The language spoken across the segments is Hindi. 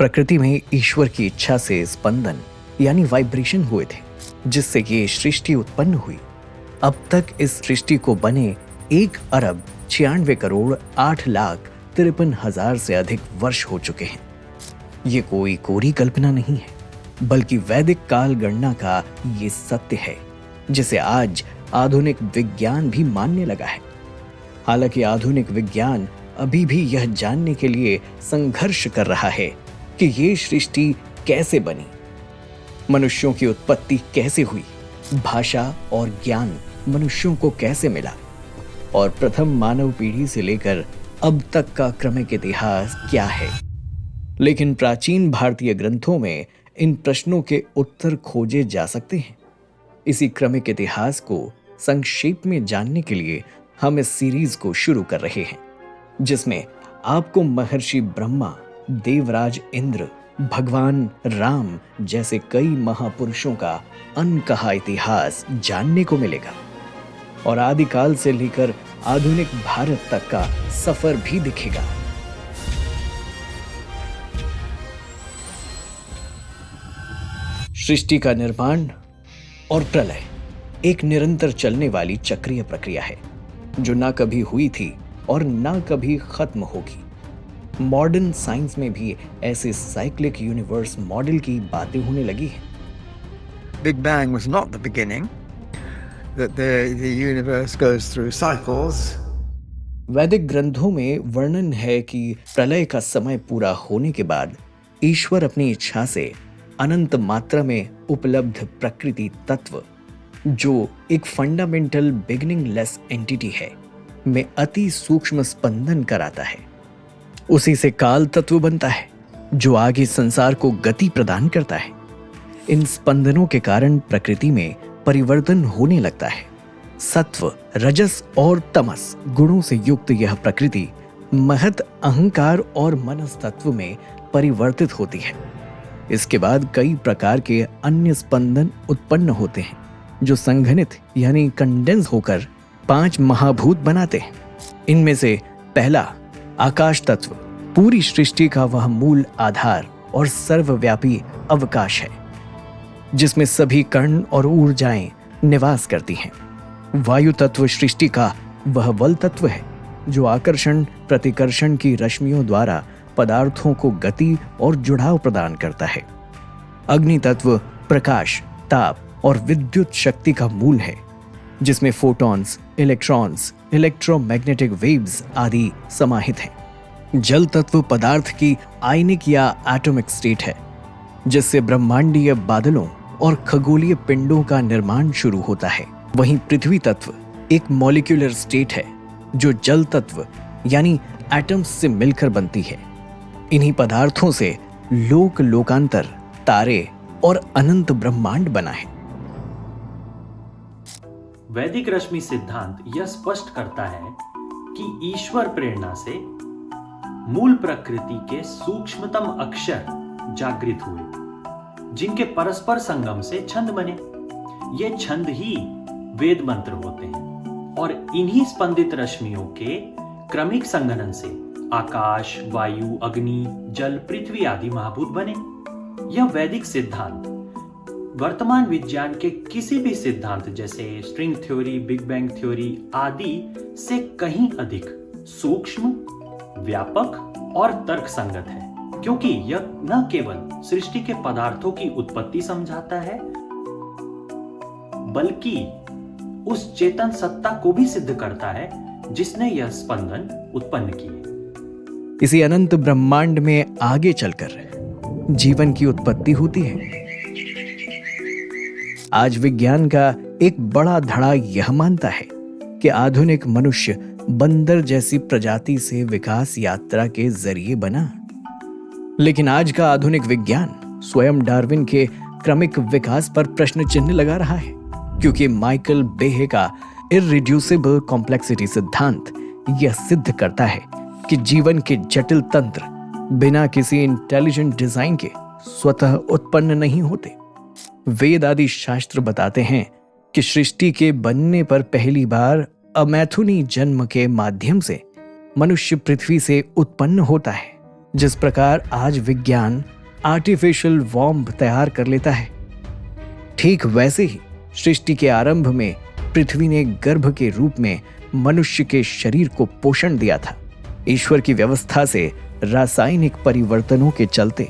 प्रकृति में ईश्वर की इच्छा से स्पंदन यानी वाइब्रेशन हुए थे, जिससे ये सृष्टि उत्पन्न हुई। अब तक इस सृष्टि को बने 1,96,08,53,000 से अधिक वर्ष हो चुके हैं। ये कोई कोरी कल्पना नहीं है, बल्कि वैदिक काल गणना का ये सत्य है, जिसे आज आधुनिक विज्ञान भी मानने लगा है। हालांकि आधुनिक विज्ञान अभी भी यह जानने के लिए संघर्ष कर रहा है कि ये सृष्टि कैसे बनी, मनुष्यों की उत्पत्ति कैसे हुई, भाषा और ज्ञान मनुष्यों को कैसे मिला और प्रथम मानव पीढ़ी से लेकर अब तक का क्रमिक इतिहास क्या है। लेकिन प्राचीन भारतीय ग्रंथों में इन प्रश्नों के उत्तर खोजे जा सकते हैं। इसी क्रमिक इतिहास को संक्षेप में जानने के लिए हम इस सीरीज को शुरू कर रहे हैं, जिसमें आपको महर्षि ब्रह्मा, देवराज इंद्र, भगवान राम जैसे कई महापुरुषों का अनकहा इतिहास जानने को मिलेगा और आदिकाल से लेकर आधुनिक भारत तक का सफर भी दिखेगा। सृष्टि का निर्माण और प्रलय एक निरंतर चलने वाली चक्रीय प्रक्रिया है, जो ना कभी हुई थी और ना कभी खत्म होगी। मॉडर्न साइंस में भी ऐसे साइक्लिक यूनिवर्स मॉडल की बातें होने लगी हैं। Big Bang was not the beginning, that the universe goes through cycles. वैदिक ग्रंथों में वर्णन है कि प्रलय का समय पूरा होने के बाद ईश्वर अपनी इच्छा से अनंत मात्रा में उपलब्ध प्रकृति तत्व, जो एक फंडामेंटल बिगिनिंगलेस एंटिटी है, में अति सूक्ष्म स्पंदन कराता है। उसी से काल तत्व बनता है, जो आगे संसार को गति प्रदान करता है। इन स्पंदनों के कारण प्रकृति में परिवर्तन होने लगता है। सत्व, रजस और तमस गुणों से युक्त यह प्रकृति महत अहंकार और मनस तत्व में परिवर्तित होती है। इसके बाद कई प्रकार के अन्य स्पंदन उत्पन्न होते हैं, जो संघनित यानी कंडेंस होकर 5 महाभूत बनाते हैं। इनमें से पहला आकाश तत्व पूरी सृष्टि का वह मूल आधार और सर्वव्यापी अवकाश है, जिसमें सभी कण और ऊर्जाएं निवास करती हैं। वायु तत्व सृष्टि का वह बल तत्व है, जो आकर्षण प्रतिकर्षण की रश्मियों द्वारा पदार्थों को गति और जुड़ाव प्रदान करता है। अग्नि तत्व प्रकाश, ताप और विद्युत शक्ति का मूल है, जिसमें फोटॉन्स, इलेक्ट्रॉन्स, इलेक्ट्रोमैग्नेटिक वेव्स आदि समाहित हैं। जल तत्व पदार्थ की आयनिक या एटॉमिक स्टेट है, जिससे ब्रह्मांडीय बादलों और खगोलीय पिंडों का निर्माण शुरू होता है। वहीं पृथ्वी तत्व एक मॉलिक्यूलर स्टेट है, जो जल तत्व यानी एटम्स से मिलकर बनती है। इन्हीं पदार्थों से लोक लोकांतर, तारे और अनंत ब्रह्मांड बना है। वैदिक रश्मि सिद्धांत यह स्पष्ट करता है कि ईश्वर प्रेरणा से मूल प्रकृति के सूक्ष्मतम अक्षर जागृत हुए, जिनके परस्पर संगम से छंद बने। ये छंद ही वेद मंत्र होते हैं और इन्हीं स्पंदित रश्मियों के क्रमिक संघनन से आकाश, वायु, अग्नि, जल, पृथ्वी आदि महाभूत बने। यह वैदिक सिद्धांत वर्तमान विज्ञान के किसी भी सिद्धांत जैसे string theory, big bang theory आदि से कहीं अधिक सूक्ष्म, व्यापक और तर्कसंगत है, क्योंकि यह न केवल सृष्टि के पदार्थों की उत्पत्ति समझाता है, बल्कि उस चेतन सत्ता को भी सिद्ध करता है जिसने यह स्पंदन उत्पन्न किए। इसी अनंत ब्रह्मांड में आगे चलकर जीवन की उत्पत्ति होती है। आज विज्ञान का एक बड़ा धड़ा यह मानता है कि आधुनिक मनुष्य बंदर जैसी प्रजाति से विकास यात्रा के जरिए बना। लेकिन आज का आधुनिक विज्ञान स्वयं डार्विन के क्रमिक विकास पर प्रश्न चिन्ह लगा रहा है, क्योंकि माइकल बेहे का इररिड्यूसिबल कॉम्प्लेक्सिटी सिद्धांत यह सिद्ध करता है कि जीवन के जटिल तंत्र बिना किसी इंटेलिजेंट डिजाइन के स्वतः उत्पन्न नहीं होते। वेद आदि शास्त्र बताते हैं कि सृष्टि के बनने पर पहली बार अमैथुनी जन्म के माध्यम से मनुष्य पृथ्वी से उत्पन्न होता है जिस प्रकार आज विज्ञान आर्टिफिशियल वॉर्म तैयार कर लेता है, ठीक वैसे ही सृष्टि के आरंभ में पृथ्वी ने गर्भ के रूप में मनुष्य के शरीर को पोषण दिया था। ईश्वर की व्यवस्था से रासायनिक परिवर्तनों के चलते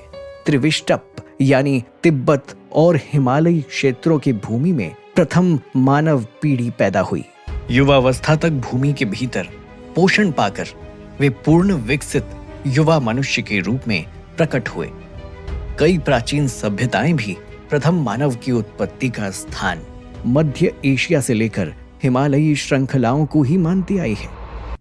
त्रिविष्टप यानी तिब्बत और हिमालयी क्षेत्रों की भूमि में प्रथम मानव पीढ़ी पैदा हुई। युवावस्था तक भूमि के भीतर पोषण पाकर वे पूर्ण विकसित युवा मनुष्य के रूप में प्रकट हुए। कई प्राचीन सभ्यताएं भी प्रथम मानव की उत्पत्ति का स्थान मध्य एशिया से लेकर हिमालयी श्रृंखलाओं को ही मानती आई है।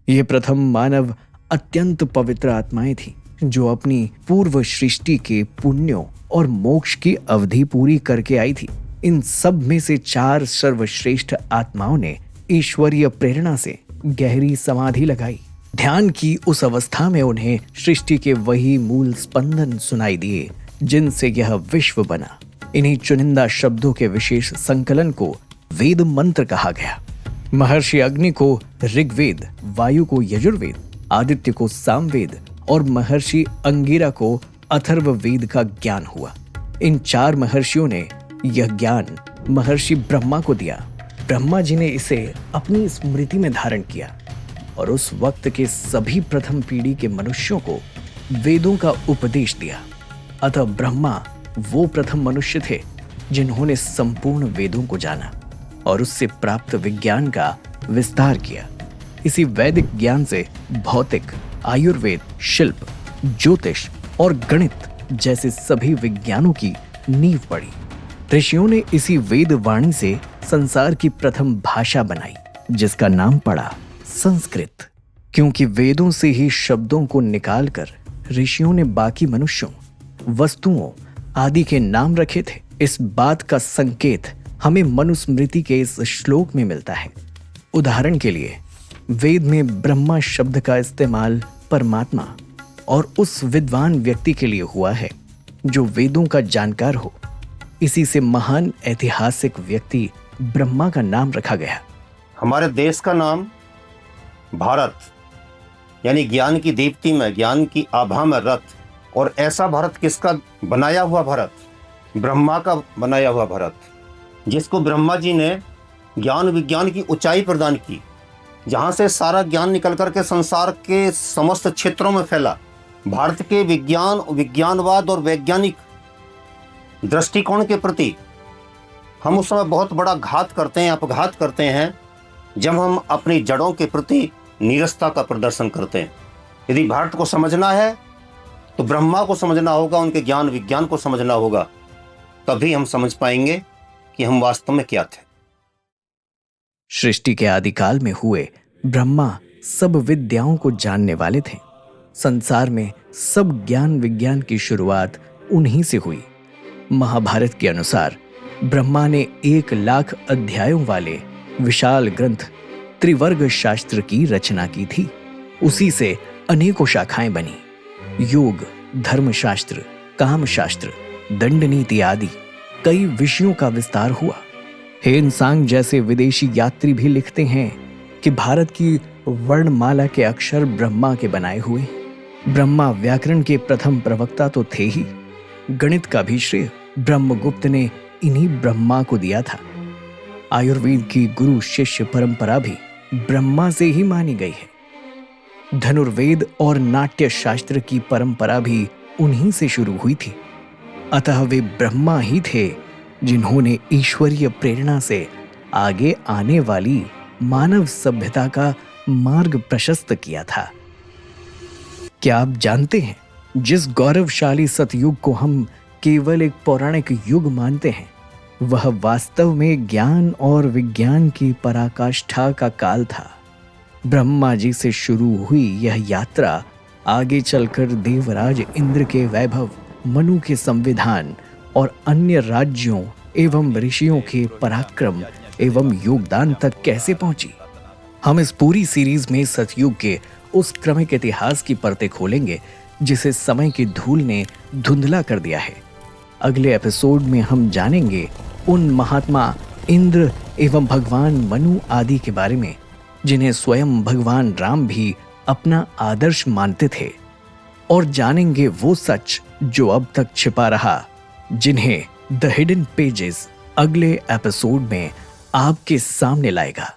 ये प्रथम मानव अत्यंत पवित्र आत्माएं थी जो अपनी पूर्व सृष्टि के पुण्यों और मोक्ष की अवधि पूरी करके आई थी। इन सब में से 4 सर्वश्रेष्ठ आत्माओं ने ईश्वरीय प्रेरणा से गहरी समाधि लगाई। ध्यान की उस अवस्था में उन्हें सृष्टि के वही मूल स्पंदन सुनाई दिए जिनसे यह विश्व बना। इन्हीं चुनिंदा शब्दों के विशेष संकलन को वेद मंत्र कहा गया। महर्षि अग्नि को ऋग्वेद, वायु को यजुर्वेद, आदित्य को सामवेद और महर्षि अंगिरा को अथर्ववेद का ज्ञान हुआ। इन 4 महर्षियों ने यह ज्ञान महर्षि ब्रह्मा को दिया। ब्रह्मा जी ने इसे अपनी स्मृति में धारण किया और उस वक्त के सभी प्रथम पीढ़ी के मनुष्यों को वेदों का उपदेश दिया। अतः ब्रह्मा वो प्रथम मनुष्य थे जिन्होंने संपूर्ण वेदों को जाना और उससे प्राप्त विज्ञान का विस्तार किया। इसी वैदिक ज्ञान से भौतिक, आयुर्वेद, शिल्प, ज्योतिष और गणित जैसे सभी विज्ञानों की नींव पड़ी। ऋषियों ने इसी वेद वाणी से संसार की प्रथम भाषा बनाई जिसका नाम पड़ा संस्कृत। क्योंकि वेदों से ही शब्दों को निकालकर ऋषियों ने बाकी मनुष्यों, वस्तुओं आदि के नाम रखे थे। इस बात का संकेत हमें मनुस्मृति के इस श्लोक में मिलता है। उदाहरण के लिए वेद में ब्रह्मा शब्द का इस्तेमाल परमात्मा और उस विद्वान व्यक्ति के लिए हुआ है जो वेदों का जानकार हो। इसी से महान ऐतिहासिक व्यक्ति ब्रह्मा का नाम रखा गया। हमारे देश का नाम भारत यानी ज्ञान की दीप्ति में, ज्ञान की आभा में रथ, और ऐसा भारत किसका बनाया हुआ भारत? ब्रह्मा का बनाया हुआ भारत, जिसको ब्रह्मा जी ने ज्ञान विज्ञान की ऊंचाई प्रदान की, जहाँ से सारा ज्ञान निकल कर के संसार के समस्त क्षेत्रों में फैला। भारत के विज्ञान, विज्ञानवाद और वैज्ञानिक दृष्टिकोण के प्रति हम उस समय बहुत बड़ा घात करते हैं, अपघात करते हैं, जब हम अपनी जड़ों के प्रति नीरसता का प्रदर्शन करते हैं। यदि भारत को समझना है तो ब्रह्मा को समझना होगा, उनके ज्ञान विज्ञान को समझना होगा, तभी हम समझ पाएंगे कि हम वास्तव में क्या थे। सृष्टि के आदिकाल में हुए ब्रह्मा सब विद्याओं को जानने वाले थे। संसार में सब ज्ञान विज्ञान की शुरुआत उन्हीं से हुई। महाभारत के अनुसार ब्रह्मा ने 1,00,000 अध्यायों वाले विशाल ग्रंथ त्रिवर्ग शास्त्र की रचना की थी। उसी से अनेकों शाखाएं बनी। योग, धर्मशास्त्र, कामशास्त्र, दंड नीति आदि कई विषयों का विस्तार हुआ। हेनसांग जैसे विदेशी यात्री भी लिखते हैं कि भारत की वर्णमाला के अक्षर ब्रह्मा के बनाए हुए। ब्रह्मा व्याकरण के प्रथम प्रवक्ता तो थे ही, गणित का भी श्रेय ब्रह्मगुप्त ने इन्हीं ब्रह्मा को दिया था। आयुर्वेद की गुरु शिष्य परंपरा भी ब्रह्मा से ही मानी गई है। धनुर्वेद और नाट्य शास्त्र की परंपरा भी उन्हीं से शुरू हुई थी। अतः वे ब्रह्मा ही थे जिन्होंने ईश्वरीय प्रेरणा से आगे आने वाली मानव सभ्यता का मार्ग प्रशस्त किया था। क्या आप जानते हैं, जिस गौरवशाली सतयुग को हम केवल एक पौराणिक युग मानते हैं, वह वास्तव में ज्ञान और विज्ञान की पराकाष्ठा का काल था। ब्रह्मा जी से शुरू हुई यह यात्रा आगे चलकर देवराज इंद्र के वैभव, मनु के संविधान और अन्य राज्यों एवं ऋषियों के पराक्रम एवं योगदान तक कैसे पहुंची? हम इस पूरी सीरीज में सतयुग के उस क्रमिक इतिहास की परतें खोलेंगे जिसे समय की धूल ने धुंधला कर दिया है। अगले एपिसोड में हम जानेंगे उन महात्मा इंद्र एवं भगवान मनु आदि के बारे में जिन्हें स्वयं भगवान राम भी अपना आदर्श मानते थे और जानेंगे वो सच जो अब तक छिपा रहा, जिन्हें द हिडन पेजेस अगले एपिसोड में आपके सामने लाएगा।